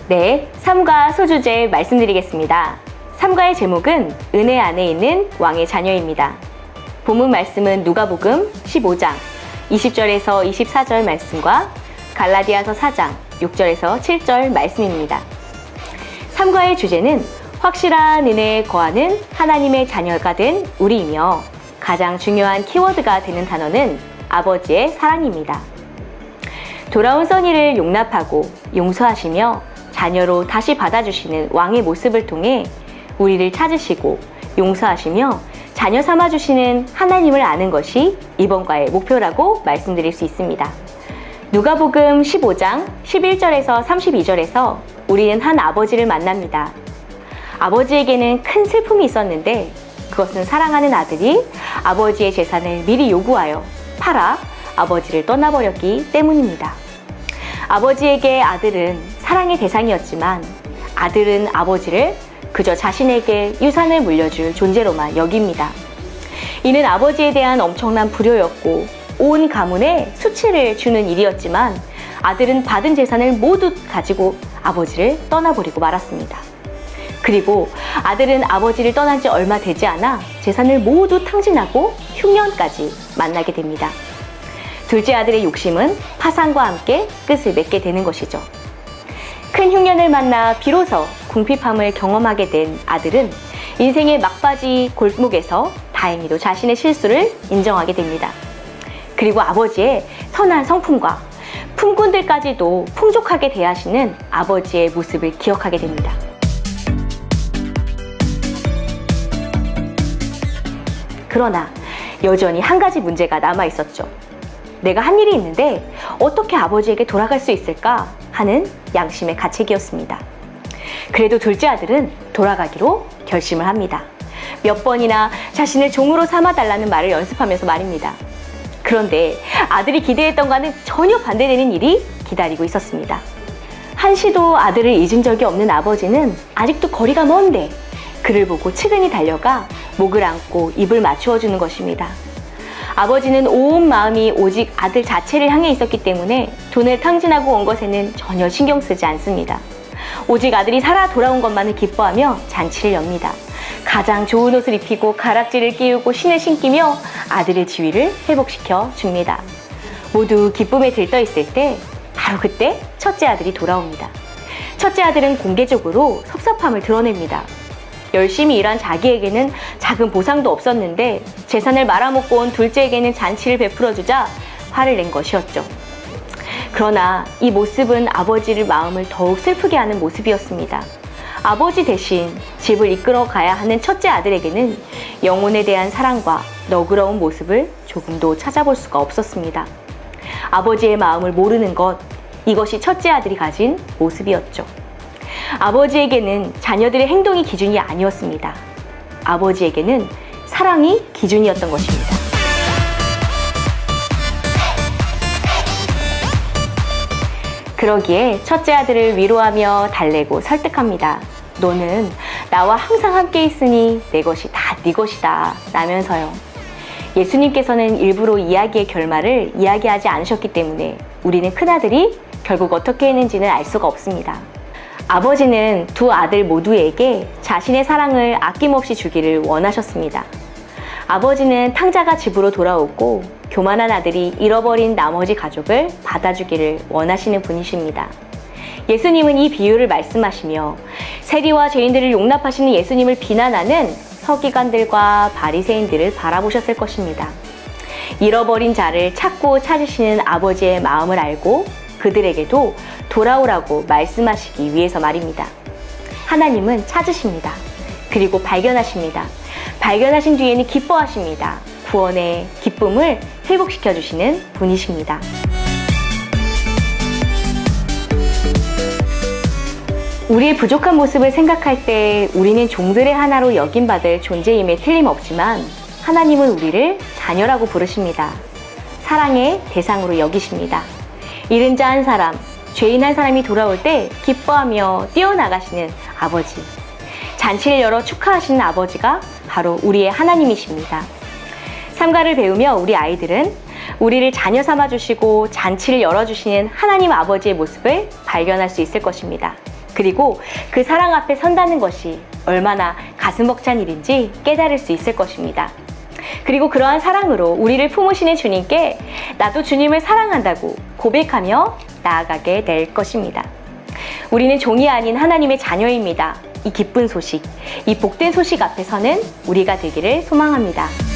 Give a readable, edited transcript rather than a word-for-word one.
네, 삼가 소주제 말씀드리겠습니다. 삼가의 제목은 은혜 안에 있는 왕의 자녀입니다. 본문 말씀은 누가복음 15장 20절에서 24절 말씀과 갈라디아서 4장 6절에서 7절 말씀입니다. 삼가의 주제는 확실한 은혜에 거하는 하나님의 자녀가 된 우리이며 가장 중요한 키워드가 되는 단어는 아버지의 사랑입니다. 돌아온 써니를 용납하고 용서하시며 자녀로 다시 받아주시는 왕의 모습을 통해 우리를 찾으시고 용서하시며 자녀 삼아주시는 하나님을 아는 것이 이번 과의 목표라고 말씀드릴 수 있습니다. 누가복음 15장 11절에서 32절에서 우리는 한 아버지를 만납니다. 아버지에게는 큰 슬픔이 있었는데 그것은 사랑하는 아들이 아버지의 재산을 미리 요구하여 팔아 아버지를 떠나버렸기 때문입니다. 아버지에게 아들은 사랑의 대상이었지만 아들은 아버지를 그저 자신에게 유산을 물려줄 존재로만 여깁니다. 이는 아버지에 대한 엄청난 불효였고 온 가문에 수치를 주는 일이었지만 아들은 받은 재산을 모두 가지고 아버지를 떠나버리고 말았습니다. 그리고 아들은 아버지를 떠난 지 얼마 되지 않아 재산을 모두 탕진하고 흉년까지 만나게 됩니다. 둘째 아들의 욕심은 파산과 함께 끝을 맺게 되는 것이죠. 큰 흉년을 만나 비로소 궁핍함을 경험하게 된 아들은 인생의 막바지 골목에서 다행히도 자신의 실수를 인정하게 됩니다. 그리고 아버지의 선한 성품과 품꾼들까지도 풍족하게 대하시는 아버지의 모습을 기억하게 됩니다. 그러나 여전히 한 가지 문제가 남아 있었죠. 내가 한 일이 있는데 어떻게 아버지에게 돌아갈 수 있을까 하는 양심의 가책이었습니다. 그래도 둘째 아들은 돌아가기로 결심을 합니다. 몇 번이나 자신을 종으로 삼아달라는 말을 연습하면서 말입니다. 그런데 아들이 기대했던과는 전혀 반대되는 일이 기다리고 있었습니다. 한시도 아들을 잊은 적이 없는 아버지는 아직도 거리가 먼데 그를 보고 측은히 달려가 목을 안고 입을 맞추어주는 것입니다. 아버지는 온 마음이 오직 아들 자체를 향해 있었기 때문에 돈을 탕진하고 온 것에는 전혀 신경 쓰지 않습니다. 오직 아들이 살아 돌아온 것만을 기뻐하며 잔치를 엽니다. 가장 좋은 옷을 입히고 가락지를 끼우고 신을 신기며 아들의 지위를 회복시켜 줍니다. 모두 기쁨에 들떠 있을 때 바로 그때 첫째 아들이 돌아옵니다. 첫째 아들은 공개적으로 섭섭함을 드러냅니다. 열심히 일한 자기에게는 작은 보상도 없었는데 재산을 말아먹고 온 둘째에게는 잔치를 베풀어주자 화를 낸 것이었죠. 그러나 이 모습은 아버지의 마음을 더욱 슬프게 하는 모습이었습니다. 아버지 대신 집을 이끌어 가야 하는 첫째 아들에게는 영혼에 대한 사랑과 너그러운 모습을 조금도 찾아볼 수가 없었습니다. 아버지의 마음을 모르는 것, 이것이 첫째 아들이 가진 모습이었죠. 아버지에게는 자녀들의 행동이 기준이 아니었습니다. 아버지에게는 사랑이 기준이었던 것입니다. 그러기에 첫째 아들을 위로하며 달래고 설득합니다. 너는 나와 항상 함께 있으니 내 것이 다 네 것이다 라면서요. 예수님께서는 일부러 이야기의 결말을 이야기하지 않으셨기 때문에 우리는 큰아들이 결국 어떻게 했는지는 알 수가 없습니다. 아버지는 두 아들 모두에게 자신의 사랑을 아낌없이 주기를 원하셨습니다. 아버지는 탕자가 집으로 돌아오고 교만한 아들이 잃어버린 나머지 가족을 받아주기를 원하시는 분이십니다. 예수님은 이 비유를 말씀하시며 세리와 죄인들을 용납하시는 예수님을 비난하는 서기관들과 바리새인들을 바라보셨을 것입니다. 잃어버린 자를 찾고 찾으시는 아버지의 마음을 알고 그들에게도 돌아오라고 말씀하시기 위해서 말입니다. 하나님은 찾으십니다. 그리고 발견하십니다. 발견하신 뒤에는 기뻐하십니다. 구원의 기쁨을 회복시켜 주시는 분이십니다. 우리의 부족한 모습을 생각할 때 우리는 종들의 하나로 여김받을 존재임에 틀림없지만 하나님은 우리를 자녀라고 부르십니다. 사랑의 대상으로 여기십니다. 잃은 자 한 사람, 죄인 한 사람이 돌아올 때 기뻐하며 뛰어나가시는 아버지, 잔치를 열어 축하하시는 아버지가 바로 우리의 하나님이십니다. 삼가를 배우며 우리 아이들은 우리를 자녀 삼아주시고 잔치를 열어주시는 하나님 아버지의 모습을 발견할 수 있을 것입니다. 그리고 그 사랑 앞에 선다는 것이 얼마나 가슴 벅찬 일인지 깨달을 수 있을 것입니다. 그리고 그러한 사랑으로 우리를 품으시는 주님께 나도 주님을 사랑한다고 고백하며 나아가게 될 것입니다. 우리는 종이 아닌 하나님의 자녀입니다. 이 기쁜 소식, 이 복된 소식 앞에 서는 우리가 되기를 소망합니다.